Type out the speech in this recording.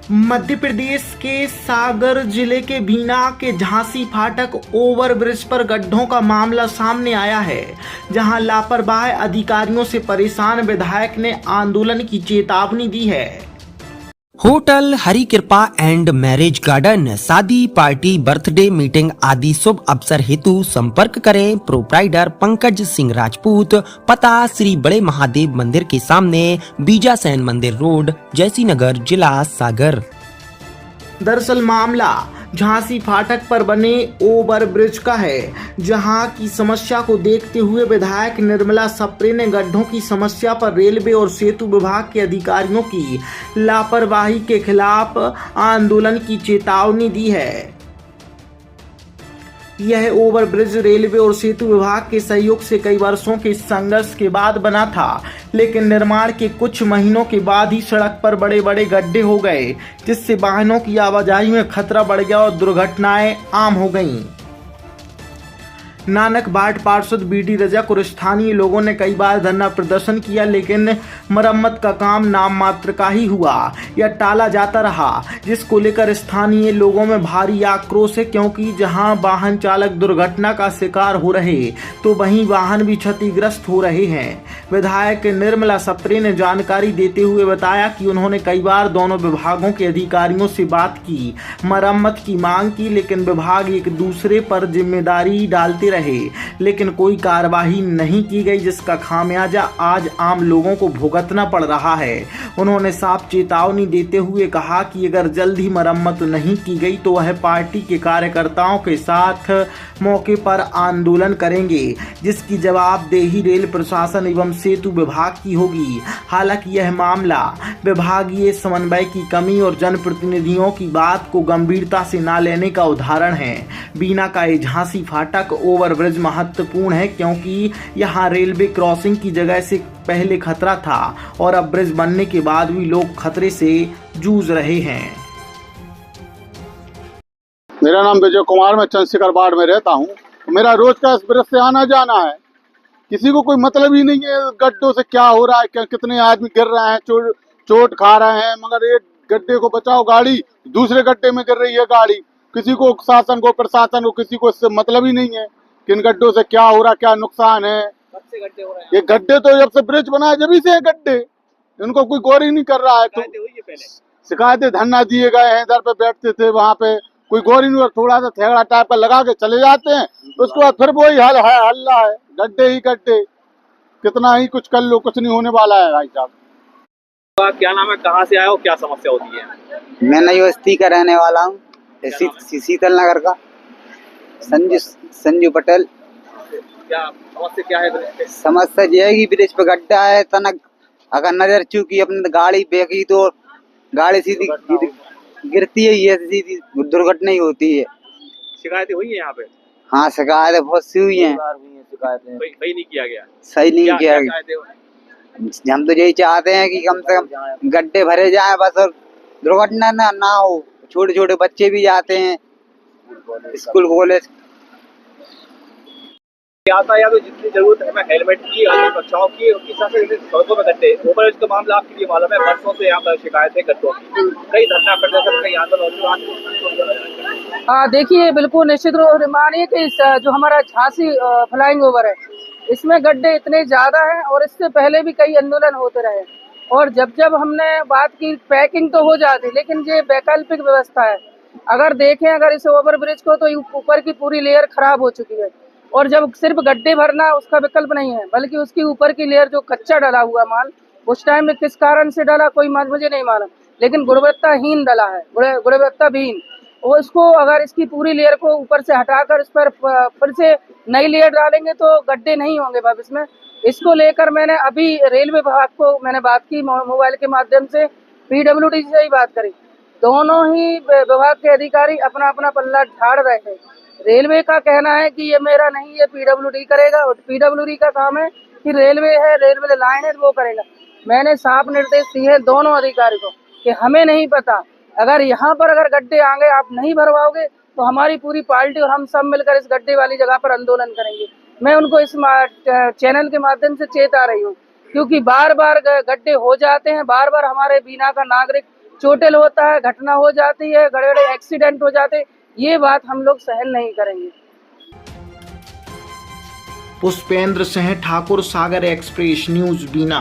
मध्य प्रदेश के सागर जिले के बीना के झांसी फाटक ओवरब्रिज पर गड्ढों का मामला सामने आया है, जहां लापरवाह अधिकारियों से परेशान विधायक ने आंदोलन की चेतावनी दी है। होटल हरि कृपा एंड मैरिज गार्डन शादी पार्टी बर्थडे मीटिंग आदि शुभ अवसर हेतु संपर्क करें प्रोप्राइटर पंकज सिंह राजपूत। पता श्री बड़े महादेव मंदिर के सामने, बीजासैन मंदिर रोड, जयसी नगर, जिला सागर। दरअसल मामला झांसी फाटक पर बने ओवरब्रिज का है, जहां की समस्या को देखते हुए विधायक निर्मला सप्रे ने गड्ढों की समस्या पर रेलवे और सेतु विभाग के अधिकारियों की लापरवाही के खिलाफ आंदोलन की चेतावनी दी है। यह ओवरब्रिज रेलवे और सेतु विभाग के सहयोग से कई वर्षों के संघर्ष के बाद बना था, लेकिन निर्माण के कुछ महीनों के बाद ही सड़क पर बड़े बड़े गड्ढे हो गए, जिससे वाहनों की आवाजाही में खतरा बढ़ गया और दुर्घटनाएं आम हो गईं। नानक बाट पार्षद बीडी रजक और स्थानीय लोगों ने कई बार धरना प्रदर्शन किया, लेकिन मरम्मत का काम नाम मात्र का ही हुआ या टाला जाता रहा, जिसको लेकर स्थानीय लोगों में भारी आक्रोश है, क्योंकि जहां वाहन चालक दुर्घटना का शिकार हो रहे तो वहीं वाहन भी क्षतिग्रस्त हो रहे हैं। विधायक निर्मला सप्रे ने जानकारी देते हुए बताया कि उन्होंने कई बार दोनों विभागों के अधिकारियों से बात की, मरम्मत की मांग की, लेकिन विभाग एक दूसरे पर जिम्मेदारी डालते रहे, लेकिन कोई कार्रवाई नहीं की गई, जिसका खामियाजा आज आम लोगों को भुगतना पड़ रहा है। उन्होंने साफ चेतावनी देते हुए कहा कि अगर जल्द ही मरम्मत नहीं की गई तो वह पार्टी के कार्यकर्ताओं के साथ मौके पर आंदोलन करेंगे, जिसकी जवाबदेही रेल प्रशासन एवं सेतु विभाग की होगी। हालांकि यह मामला विभागीय समन्वय की कमी और जनप्रतिनिधियों की बात को गंभीरता से न लेने का उदाहरण है। बीना का ये झांसी फाटक ओवरब्रिज महत्वपूर्ण है, क्योंकि यहाँ रेलवे क्रॉसिंग की जगह से पहले खतरा था और अब ब्रिज बनने के बाद भी लोग खतरे से जूझ रहे हैं। मेरा नाम विजय कुमार, मैं चंद्रशेखर वार्ड में रहता हूँ। मेरा रोज का इस ब्रिज से आना जाना है, किसी को कोई मतलब ही नहीं है गड्ढों से क्या हो रहा है, कितने आदमी गिर रहे हैं, चोट खा रहे हैं, मगर एक गड्ढे को बचाओ गाड़ी दूसरे गड्ढे में गिर रही है गाड़ी। किसी को शासन को प्रशासन को किसी को इससे मतलब ही नहीं है कि इन गड्ढों से क्या हो रहा, क्या नुकसान है। ये गड्ढे तो जब से ब्रिज बना है जब से गड्ढे, इनको कोई गौर ही नहीं कर रहा है। तो शिकायतें धरना दिए गए हैं, इधर पे बैठते थे, वहाँ पे कोई गौर ही नहीं, थोड़ा सा थैगड़ा टाइप का लगा के चले जाते हैं, उसके बाद फिर वही हल्ला है, गड्ढे ही गड्ढे, कितना ही कुछ कर लो कुछ नहीं होने वाला है। भाई साहब क्या नाम है, कहाँ से आए हो, क्या समस्या होती है? मैं नई बस्ती का रहने वाला हूँ, शीतल नगर का, संजू पटेल। क्या समस्या क्या है? समस्या यह है कि ब्रिज पे गड्ढा है, तनक अगर नजर चूकी अपनी गाड़ी बेगी तो गाड़ी सीधी गिरती है, ये सीधी दुर्घटना ही होती है। शिकायतें हुई है यहाँ पे? हाँ, शिकायतें बहुत सी हुई हैं। सही नहीं किया गया। सही नहीं किया गया। हम तो यही चाहते हैं कि कम से कम गड्ढे भरे जाए बस, और दुर्घटना ना हो। छोटे छोटे बच्चे भी जाते हैं स्कूल कॉलेज। यातायात तो जितनी जरूरत है हेलमेट की, अन्य सुरक्षाओं की, उनके हिसाब से सड़कों में गड्ढे। ओवरब्रिज का मामला आपके लिए मालूम है, बरसों से यहाँ पर शिकायतें गड्ढों की, कई धरना प्रदर्शन, कई आंदोलन। देखिए, बिल्कुल निश्चित रूप से मानिए कि जो हमारा झांसी फ्लाइंग ओवर है, इसमें गड्ढे इतने ज्यादा हैं और इससे पहले भी कई आंदोलन होते रहे, और जब हमने बात की पैकिंग तो हो जाती, लेकिन ये वैकल्पिक व्यवस्था है। अगर देखें अगर इस ओवरब्रिज को, तो ऊपर की पूरी लेयर खराब हो चुकी है, और जब सिर्फ गड्ढे भरना उसका विकल्प नहीं है, बल्कि उसकी ऊपर की लेयर जो कच्चा डला हुआ माल, उस टाइम में किस कारण से डला कोई मुझे नहीं मालूम, लेकिन गुणवत्ताहीन डला है, गुणवत्ताहीन। और उसको अगर इसकी पूरी लेयर को ऊपर से हटाकर इस पर फिर से नई लेयर डालेंगे तो गड्ढे नहीं होंगे भविष्य में। इसको लेकर मैंने अभी रेलवे विभाग को मैंने बात की, मोबाइल के माध्यम से PWD से ही बात करी। दोनों ही विभाग के अधिकारी अपना अपना पल्ला झाड़ रहे हैं। रेलवे का कहना है कि ये मेरा नहीं, ये PWD करेगा, और PWD का काम है कि रेलवे है, रेलवे लाइन है, वो करेगा। मैंने साफ निर्देश दिए हैं दोनों अधिकारी को कि हमें नहीं पता, अगर यहाँ पर अगर गड्ढे आगे आप नहीं भरवाओगे तो हमारी पूरी पार्टी और हम सब मिलकर इस गड्ढे वाली जगह पर आंदोलन करेंगे। मैं उनको इस चैनल के माध्यम से चेता रही हूँ, क्योंकि बार बार गड्ढे हो जाते हैं, बार बार हमारे बीना का नागरिक चोटिल होता है, घटना हो जाती है, बड़े बड़े एक्सीडेंट हो जाते हैं। ये बात हम लोग सहन नहीं करेंगे। पुष्पेंद्र सिंह ठाकुर, सागर एक्सप्रेस न्यूज बीना।